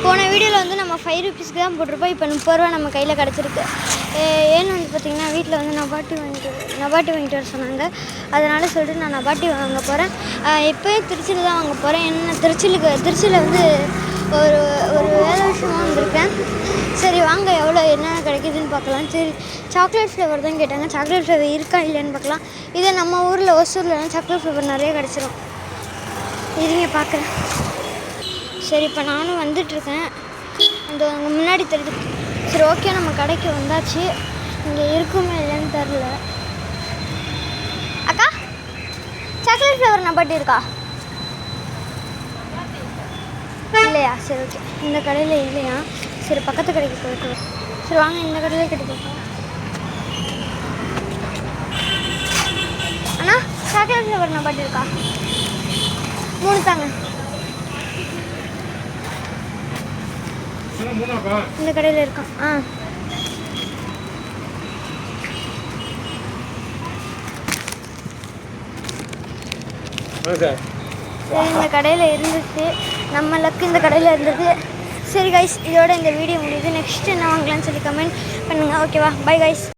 போன வீடியோவில் வந்து நம்ம 5 ரூபீஸ்க்கு தான் போட்டிருப்போம். இப்போ 30 ரூபா நம்ம கையில் கிடச்சிருக்கு. ஏன்னு வந்து பார்த்திங்கன்னா வீட்டில் வந்து நபாட்டி வாங்கிட்டு வர சொன்னாங்க. அதனால் சொல்லிட்டு நான் நபாட்டி வாங்க போகிறேன். இப்போயும் திருச்சியில் தான் வாங்க போகிறேன். என்ன திருச்சியில் வந்து ஒரு வேலை விஷயமாக வந்திருக்கேன். சரி வாங்க எவ்வளோ என்ன கிடைக்குதுன்னு பார்க்கலாம். சரி சாக்லேட் ஃப்ளேவர் தான் கேட்டாங்க. சாக்லேட் ஃப்ளேவர் இருக்கா இல்லைன்னு பார்க்கலாம். இதே நம்ம ஊரில் ஒசூரில் சாக்லேட் ஃப்ளேவர் நிறைய கிடச்சிரும். இதுங்க பார்க்குறேன். சரி இப்போ நானும் வந்துட்டுருக்கேன். அந்த அங்கே முன்னாடி தெரியுது. சரி ஓகே நம்ம கடைக்கு வந்தாச்சு. இங்கே இருக்குமே இல்லைன்னு தெரில. அக்கா சாக்லேட் ஃப்ளேவர் நபாட்டி இருக்கா? இல்லையா? சரி ஓகே இந்த கடையில் இல்லையா? சரி பக்கத்து கடைக்கு போய்க்கலாம். சரி வாங்க இந்த கடையில் கிடைக்கும். அண்ணா சாக்லேட் ஃப்ளேவர் நபாட்டி இருக்கா? 3 தாங்க. இந்த கடையில் இருக்கான். சரி இந்த கடையில் இருந்துச்சு. நம்ம லக்கு இந்த கடையில் இருந்தது. சரி கைஸ் இதோட இந்த வீடியோ முடியுது. நெக்ஸ்ட் என்ன வாங்கலாம்னு சொல்லி கமெண்ட் பண்ணுங்கள். ஓகேவா? Bye guys.